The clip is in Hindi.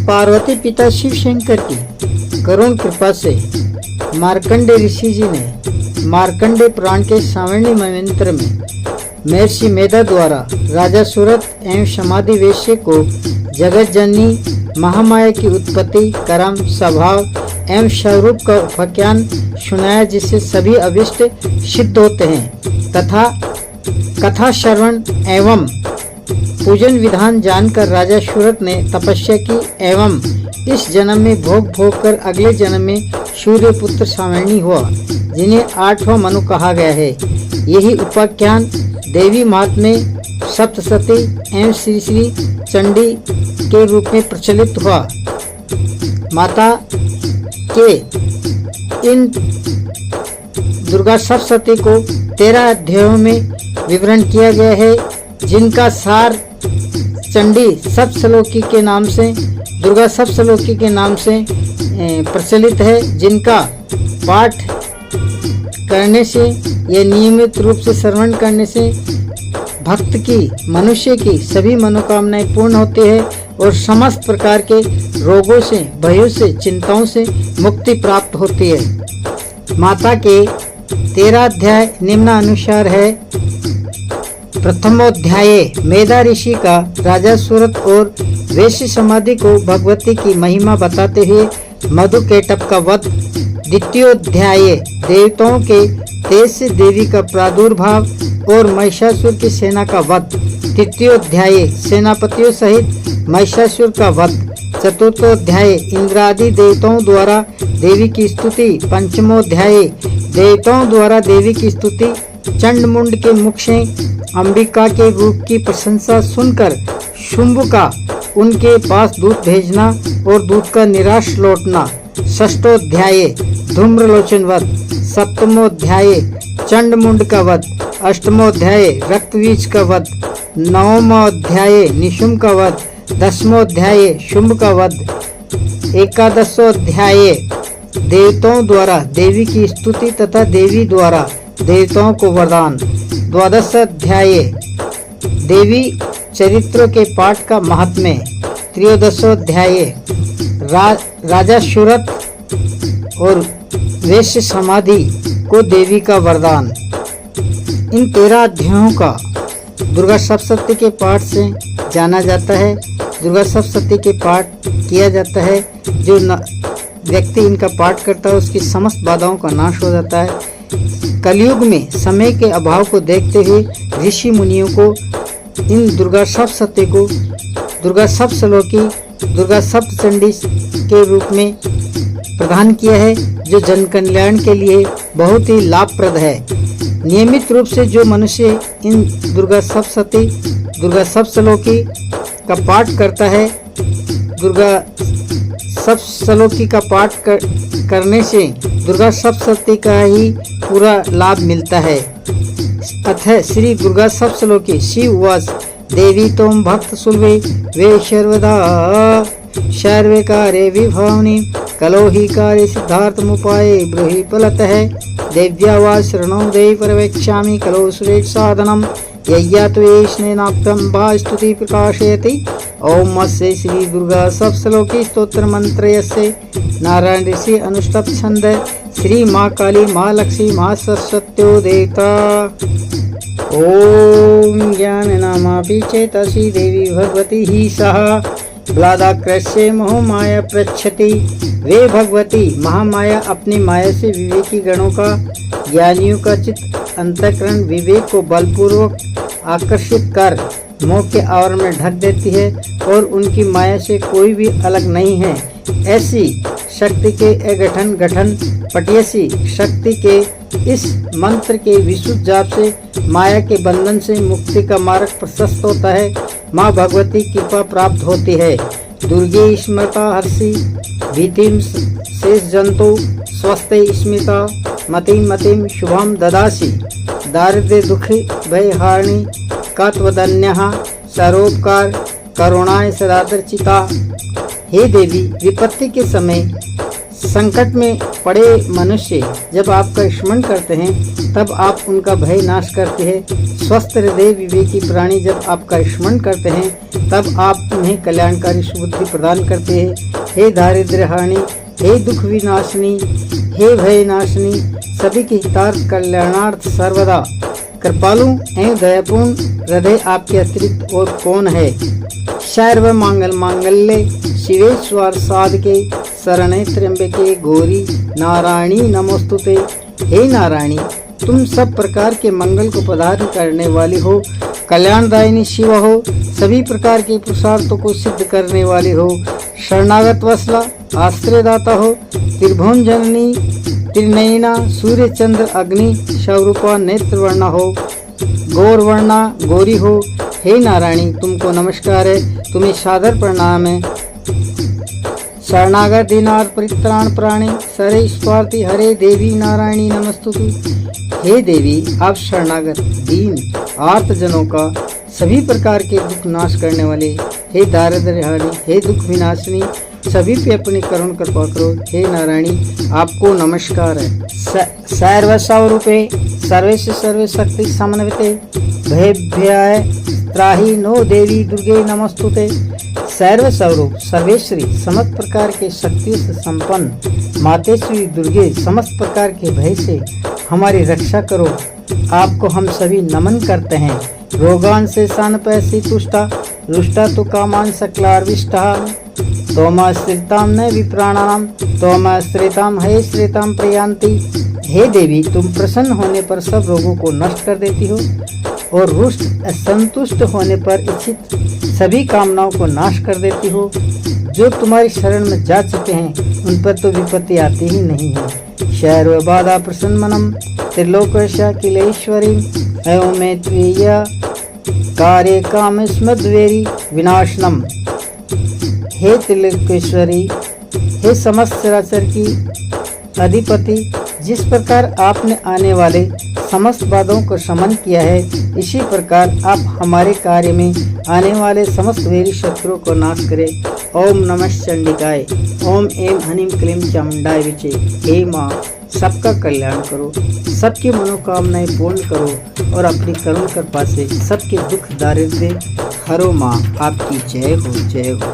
पार्वती पिता शिव शंकर की करुण कृपा से मार्कंडे ऋषि जी ने मार्कंडे पुराण के सावर्णी मंत्र में महर्षि मेधा द्वारा राजा सूरत एवं समाधि वेश्य को जगत जननी महामाया की उत्पत्ति, कर्म, स्वभाव एवं स्वरूप का उपाख्यान सुनाया, जिससे सभी अभिष्ट सिद्ध होते हैं तथा कथा श्रवण एवं पूजन विधान जानकर राजा सूरत ने तपस्या की एवं इस जन्म में भोग कर अगले जन्म में सूर्य पुत्र सावर्णी हुआ, जिन्हें 8वां मनु कहा गया है। यही उपाख्यान देवी महात्म्य, सप्तशती एवं श्री श्री चंडी के रूप में प्रचलित हुआ। माता के इन दुर्गा सप्तशती को 13 अध्यायों में विवरण किया गया है, जिनका सार चंडी सप्तश्लोकी के नाम से, दुर्गा सप्तश्लोकी के नाम से प्रचलित है, जिनका पाठ करने से यह नियमित रूप से श्रवण करने से भक्त की, मनुष्य की सभी मनोकामनाएं पूर्ण होती है और समस्त प्रकार के रोगों से, भयों से, चिंताओं से मुक्ति प्राप्त होती है। माता के 13 अध्याय निम्नानुसार है। प्रथमोध्याय मेधा ऋषि का राजा सूरत और वैश्य समाधि को भगवती की महिमा बताते हुए मधु केटप का वध। द्वितीयोध्याय देवताओं के तेज से देवी का प्रादुर्भाव और महिषासुर की सेना का वध। तृतीयोध्याय सेनापतियों सहित महिषासुर का वध। चतुर्थोध्याय इंद्रादि देवताओं द्वारा देवी की स्तुति। पंचमोध्याय देवताओं द्वारा देवी की स्तुति। चंडमुंड के मुख से अंबिका के रूप की प्रशंसा सुनकर शुंभ का उनके पास दूत भेजना और दूत का निराश लौटना। षष्ठोध्याय धूम्रलोचन वध। सप्तमोध्याय चंडमुंड का वध। अष्टमोध्याय रक्तबीज का वध। नवमोध्याय निशुंभ का वध। 10वां शुंभ का वध। 11वां देवताओं द्वारा देवी की स्तुति तथा देवी द्वारा देवताओं को वरदान। 12वां देवी चरित्रों के पाठ का महात्म्य। 13वां राजा सूरत और वैश्य समाधि को देवी का वरदान। इन 13 अध्यायों का दुर्गा सप्तशती के पाठ से जाना जाता है। दुर्गा सप्तशती के पाठ किया जाता है। जो व्यक्ति इनका पाठ करता है उसकी समस्त बाधाओं का नाश हो जाता है। कलयुग में समय के अभाव को देखते हुए ऋषि मुनियों को इन दुर्गा सप्तशती को दुर्गा सप्तश्लोकी, दुर्गा सप्तचंडी के रूप में प्रदान किया है, जो जन कल्याण के लिए बहुत ही लाभप्रद है। नियमित रूप से जो मनुष्य इन दुर्गा सप्तशती, दुर्गा सप्तश्लोकी का पाठ करता है, दुर्गा सप्तश्लोकी का पाठ करने से दुर्गा सप्तशती का ही पूरा लाभ मिलता है। अथ श्री दुर्गा सप्तश्लोकी। शिव उवाच देवी त्वं भक्त सुलभे वे सर्वदा सर्वे कार्ये विभवानि कलो हि कार्ये सिद्धार्थमुपाये ब्रूहि फलतः देव्या वा शरणौ देवि परवेक्ष्यामि कलो सुरेश साधनम् यय्या त्वेष्णेनाप्तं भा स्तुति प्रकाशयति। ओम अस्य श्री दुर्गा सप्तश्लोकी स्तोत्र मंत्रयस्य नारायण ऋषि अनुष्टप छंद। श्री माँ काली, माँ लक्ष्मी, माँ सरस्वत्यो देवता। ओम ज्ञान नामापि चेतसि देवी भगवती ही सह ब्लादाकृष्य मोह माया पृच्छति। वे भगवती महामाया अपनी माया से विवेकी गणों का, ज्ञानियों का चित्त अंतःकरण विवेक को बलपूर्वक आकर्षित कर मोह के आवरण में ढक देती है और उनकी माया से कोई भी अलग नहीं है। ऐसी शक्ति के गठन पटियसी शक्ति के इस मंत्र के विशुद्ध जाप से माया के बंधन से मुक्ति का मार्ग प्रशस्त होता है। माँ भगवती कृपा प्राप्त होती है। दुर्गे स्मृता हर्षि भीतिम शेष जंतु स्वस्थ स्मिता मतिम शुभम ददासी। दारिद्र्य दुखी भयहारिणी कात्वदन्यः सरोपकार करुणाय सदादर्चिता। हे देवी, विपत्ति के समय संकट में पड़े मनुष्य जब आपका स्मरण करते हैं तब आप उनका भय नाश करते हैं। स्वस्थ हृदय विवेकी प्राणी जब आपका स्मरण करते हैं तब आप उन्हें कल्याणकारी सुबुद्धि प्रदान करते हैं। हे दारिद्र्य हानि, हे दुख विनाशिनी, हे भय नाशिनी, सभी के हितार्थ कल्याणार्थ सर्वदा कृपालु एवं दयापूर्ण हृदय आपके अतिरिक्त और कौन है। सर्व मंगल मांगल्ये शिवे स्वार्थ साधके शरणे त्र्यंबके गौरी नारायणी नमोस्तुते। हे नारायणी, तुम सब प्रकार के मंगल को प्रदान करने वाली हो, कल्याणदायिनी शिव हो, सभी प्रकार के पुरुषार्थों को सिद्ध करने वाली हो, शरणागत वत्सला आश्रयदाता हो, त्रिभुवन जननी त्रिनयना सूर्य चंद्र अग्नि स्वरूपा नेत्रवर्णा हो, गौरवर्णा गौरी हो। हे नारायणी, तुमको नमस्कार है, तुम्हें सादर प्रणाम है। शरणागत दीनार्थ परित्राण प्राणी सरे स्वार्थी हरे देवी नारायणी नमस्तुते। हे देवी, आप शरणागत दीन आर्त जनों का सभी प्रकार के दुख नाश करने वाले, हे दारिद्र्य हानि, हे दुख विनाशिनी, सभी पे अपनी करुण कृपा करो। हे नारायणी, आपको नमस्कार है। सर्वस्वरूपे सर्वेश सर्वशक्ति समन्विते भयभ्याय त्राहि नो देवी दुर्गे नमस्तुते। सर्वस्वरूप सर्वेश्वरी समस्त प्रकार के शक्ति से संपन्न मातेश्वरी दुर्गे समस्त प्रकार के भय से हमारी रक्षा करो। आपको हम सभी नमन करते हैं। रोगान से सान पैसी तुष्टा रुष्टा तो कामान सकलार्विष्टा तोमाश्रिताम न विप्राणाम तोमाश्रिताम हे श्रिताम प्रयांति। हे देवी, तुम प्रसन्न होने पर सब रोगों को नष्ट कर देती हो और रुष्ट असंतुष्ट होने पर इच्छित सभी कामनाओं को नाश कर देती हो। जो तुम्हारी शरण में जा चुके हैं उन पर तो विपत्ति आती ही नहीं है। शैर्व बाधा प्रसन्न मनम त्रिलोकशा किलेश्वरी एवं मैत्रेय कार्य काम स्मद्वेरी विनाशनम। हे त्रिलोकेश्वरी, हे समस्त चराचर की अधिपति, जिस प्रकार आपने आने वाले समस्त बाधाओं को शमन किया है, इसी प्रकार आप हमारे कार्य में आने वाले समस्त वैरी शत्रुओं को नाश करें। ओम नमः चंडिकाय, ओम एम हनीम क्लीम चामुंडाय विचे। हे माँ, सबका कल्याण करो, सबकी मनोकामनाएं पूर्ण करो और अपनी करुण कृपा से सबके दुख दारिद्र्य हरो। माँ, आपकी जय हो, जय हो।